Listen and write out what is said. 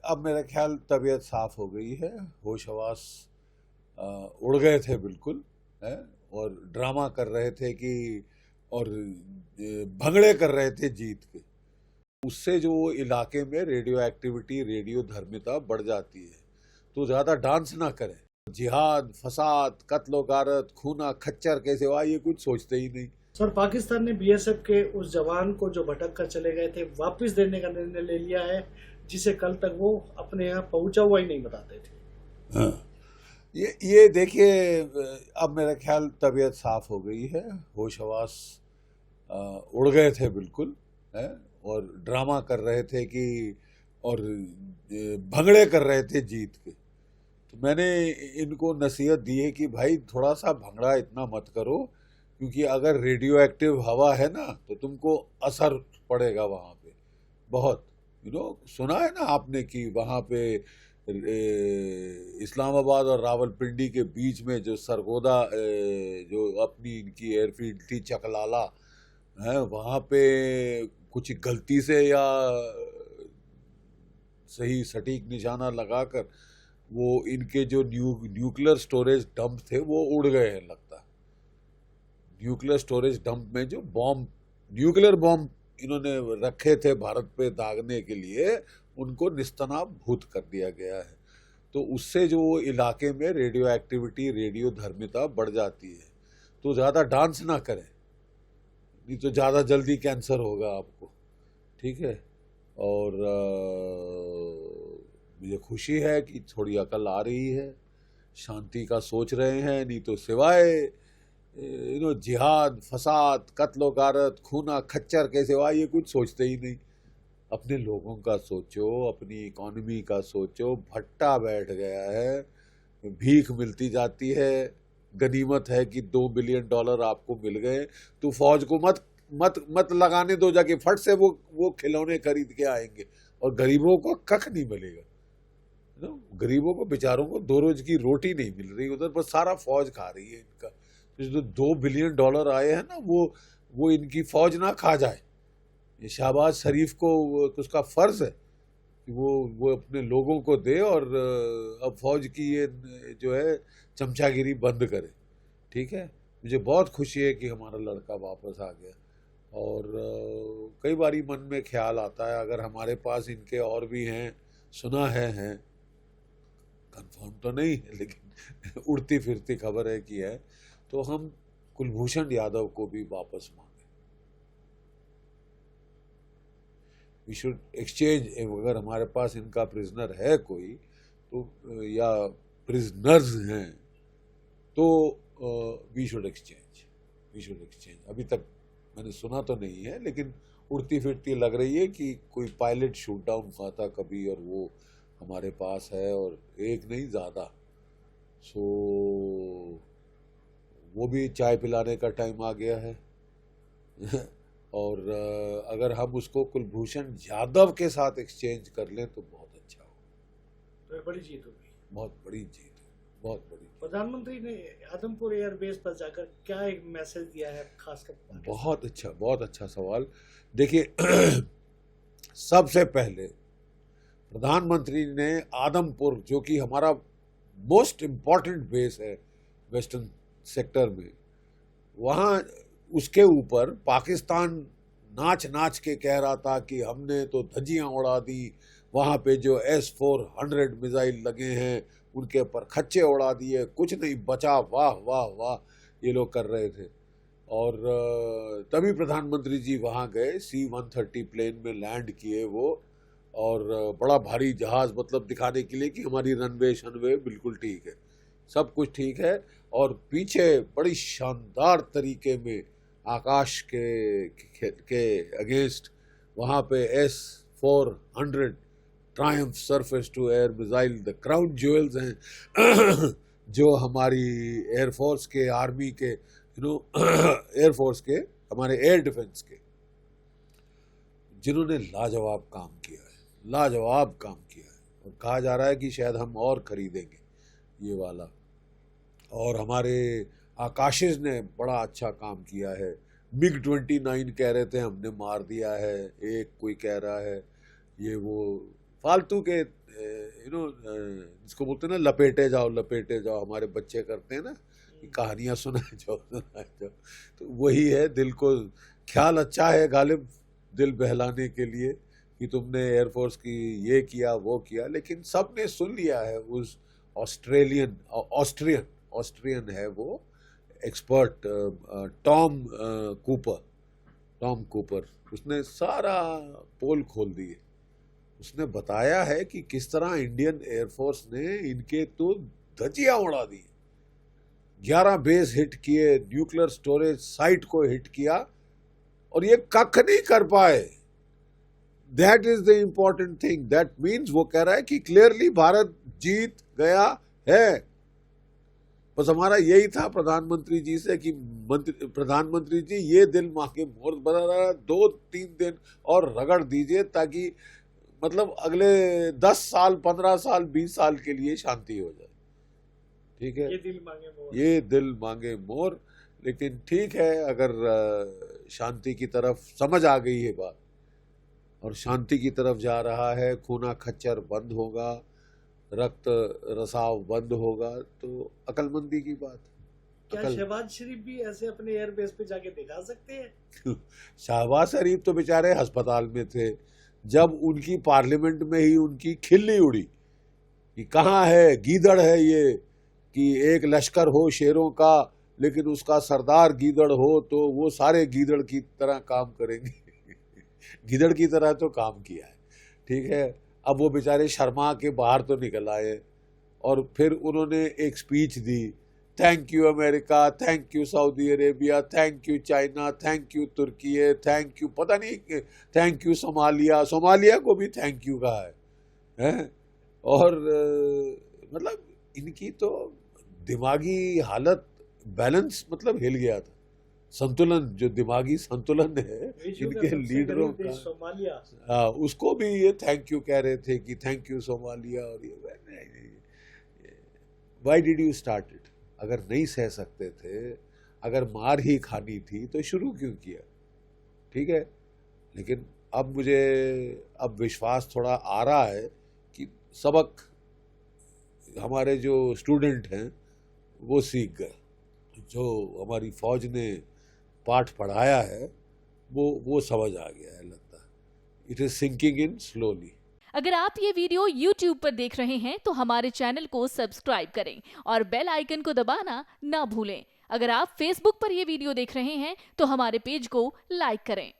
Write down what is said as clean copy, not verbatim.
अब मेरा ख्याल तबीयत साफ हो गई है। होश हवास उड़ गए थे बिल्कुल है। और ड्रामा कर रहे थे कि और भंगड़े कर रहे थे जीत के। उससे जो इलाके में रेडियो एक्टिविटी रेडियो धर्मिता बढ़ जाती है, तो ज्यादा डांस ना करें। जिहाद, फसाद, कत्लो गारत, खूना खच्चर के सिवा ये कुछ सोचते ही नहीं। सर, पाकिस्तान ने बीएसएफ के उस जवान को जो भटक कर चले गए थे वापस देने का निर्णय ले लिया है, जिसे कल तक वो अपने यहाँ पहुंचा हुआ ही नहीं बताते थे। हाँ। ये देखिए, अब मेरा ख्याल तबीयत साफ हो गई है। होश हवास उड़ गए थे बिल्कुल है। और ड्रामा कर रहे थे कि और भंगड़े कर रहे थे जीत के। तो मैंने इनको नसीहत दी है कि भाई थोड़ा सा भंगड़ा इतना मत करो, क्योंकि अगर रेडियो एक्टिव हवा है ना तो तुमको असर पड़ेगा वहाँ पे बहुत। सुना है ना आपने कि वहाँ पे इस्लामाबाद और रावलपिंडी के बीच में जो सरगोदा जो अपनी इनकी एयरफील्ड थी चकलाला है, वहाँ पे कुछ गलती से या सही सटीक निशाना लगाकर वो इनके जो न्यूक्लियर स्टोरेज डंप थे वो उड़ गए हैं लगता है। न्यूक्लियर स्टोरेज डंप में जो बॉम्ब, न्यूक्लियर बॉम्ब इन्होंने रखे थे भारत पे दागने के लिए, उनको निस्तनाबूत कर दिया गया है। तो उससे जो इलाके में रेडियो एक्टिविटी रेडियो धर्मिता बढ़ जाती है, तो ज़्यादा डांस ना करें, नहीं तो ज़्यादा जल्दी कैंसर होगा आपको। ठीक है। और मुझे खुशी है कि थोड़ी अकल आ रही है, शांति का सोच रहे हैं, नहीं तो सिवाय जिहाद, फसाद, कत्लो गारत, खूना खच्चर के सिवा ये कुछ सोचते ही नहीं। अपने लोगों का सोचो, अपनी इकोनॉमी का सोचो। भट्टा बैठ गया है, भीख मिलती जाती है। गनीमत है कि $2 बिलियन आपको मिल गए, तो फौज को मत मत मत लगाने दो जाके, फट से वो खिलौने खरीद के आएंगे और गरीबों को कख नहीं मिलेगा। गरीबों को बेचारों को 2 रोज की रोटी नहीं मिल रही, उधर पर सारा फौज खा रही है इनका। जो $2 बिलियन आए हैं ना, वो इनकी फौज ना खा जाए। ये शहबाज शरीफ को उसका फर्ज है कि वो अपने लोगों को दे और अब फौज की ये जो है चमचागिरी बंद करे। ठीक है। मुझे बहुत खुशी है कि हमारा लड़का वापस आ गया। और कई बारी मन में ख्याल आता है, अगर हमारे पास इनके और भी हैं, सुना है कंफर्म तो नहीं है लेकिन उड़ती फिरती खबर है कि है, तो हम कुलभूषण यादव को भी वापस मांगे। We should exchange. अगर हमारे पास इनका प्रिजनर है कोई, तो या प्रिजनर्स हैं, तो वी शुड एक्सचेंज। अभी तक मैंने सुना तो नहीं है, लेकिन उड़ती फिरती लग रही है कि कोई पायलट शूट डाउन हुआ था कभी, और वो हमारे पास है, और एक नहीं ज़्यादा। सो वो भी चाय पिलाने का टाइम आ गया है। और अगर हम उसको कुलभूषण यादव के साथ एक्सचेंज कर लें तो बहुत अच्छा हो। तो बड़ी जीत होगी। बहुत बड़ी जीत है, बहुत बड़ी। प्रधानमंत्री ने आदमपुर एयरबेस पर जाकर क्या एक मैसेज दिया है खासकर? बहुत अच्छा सवाल। देखिए, सबसे पहले प्रधानमंत्री ने आदमपुर, जो कि हमारा मोस्ट इम्पॉर्टेंट बेस है वेस्टर्न सेक्टर में, वहाँ उसके ऊपर पाकिस्तान नाच नाच के कह रहा था कि हमने तो धज्जियाँ उड़ा दी, वहाँ पे जो S-400 मिसाइल लगे हैं उनके ऊपर खच्चे उड़ा दिए, कुछ नहीं बचा, वाह वाह वाह ये लोग कर रहे थे। और तभी प्रधानमंत्री जी वहाँ गए, C-130 प्लेन में लैंड किए वो, और बड़ा भारी जहाज़, मतलब दिखाने के लिए कि हमारी रनवे शनवे बिल्कुल ठीक है, सब कुछ ठीक है। और पीछे बड़ी शानदार तरीके में आकाश के अगेंस्ट वहाँ पे S-400 triumph surface to air missile, the crown jewels हैं जो हमारी एयरफोर्स के, आर्मी के, एयरफोर्स के, हमारे एयर डिफेंस के, जिन्होंने लाजवाब काम किया है, लाजवाब काम किया है। और कहा जा रहा है कि शायद हम और खरीदेंगे ये वाला। और हमारे आकाशिस ने बड़ा अच्छा काम किया है। MiG-29 कह रहे थे हमने मार दिया है, एक कोई कह रहा है, ये वो फालतू के जिसको बोलते हैं ना लपेटे जाओ, हमारे बच्चे करते हैं ना कि कहानियां सुनाए जाओ, तो वही है। दिल को ख्याल अच्छा है गालिब, दिल बहलाने के लिए कि तुमने एयरफोर्स की ये किया वो किया, लेकिन सबने सुन लिया है। उस ऑस्ट्रियन है वो एक्सपर्ट, टॉम कूपर, उसने सारा पोल खोल दिए। उसने बताया है कि किस तरह इंडियन एयरफोर्स ने इनके तो धजिया उड़ा दी, 11 बेस हिट किए, न्यूक्लियर स्टोरेज साइट को हिट किया, और ये कख नहीं कर पाए। That is the important thing. That means वो कह रहा है कि क्लियरली भारत जीत गया है। बस हमारा यही था प्रधानमंत्री जी से कि प्रधानमंत्री जी ये दिल मांगे मोर बना रहा, 2-3 दिन और रगड़ दीजिए, ताकि मतलब अगले 10 साल, 15 साल, 20 साल के लिए शांति हो जाए। ठीक है, ये दिल मांगे मोर, ये दिल मांगे मोर। लेकिन ठीक है, अगर शांति की तरफ समझ आ गई है बात और शांति की तरफ जा रहा है, खूना खच्चर बंद होगा, रक्त रसाव बंद होगा, तो अकलमंदी की बात। क्या शहबाज शरीफ भी ऐसे अपने एयरबेस पे जाके दिखा सकते हैं? शहबाज शरीफ तो बेचारे अस्पताल में थे जब उनकी पार्लियामेंट में ही उनकी खिल्ली उड़ी कि कहाँ है गीदड़ है ये, कि एक लश्कर हो शेरों का लेकिन उसका सरदार गीदड़ हो तो वो सारे गीदड़ की तरह काम करेंगे। गीदड़ की तरह तो काम किया है, ठीक है। अब वो बेचारे शर्मा के बाहर तो निकल आए और फिर उन्होंने एक स्पीच दी, thank you America, thank you Saudi Arabia, thank you China, thank you तुर्की, थैंक यू पता नहीं, थैंक यू सोमालिया को भी थैंक यू कहा है? और मतलब इनकी तो दिमागी हालत, बैलेंस मतलब हिल गया था। संतुलन, जो दिमागी संतुलन है इनके लीडरों का, सोमालिया, उसको भी ये थैंक यू कह रहे थे कि थैंक यू सोमालिया। और ये why did you start it? अगर नहीं सह सकते थे, अगर मार ही खानी थी तो शुरू क्यों किया? ठीक है, लेकिन अब मुझे विश्वास थोड़ा आ रहा है कि सबक हमारे जो स्टूडेंट हैं वो सीख गए। जो हमारी फौज ने पाठ पढ़ाया है वो समझ आ गया है, लगता है। It is sinking in slowly. अगर आप ये वीडियो YouTube पर देख रहे हैं तो हमारे चैनल को सब्सक्राइब करें और बेल आइकन को दबाना ना भूलें। अगर आप Facebook पर ये वीडियो देख रहे हैं तो हमारे पेज को लाइक करें।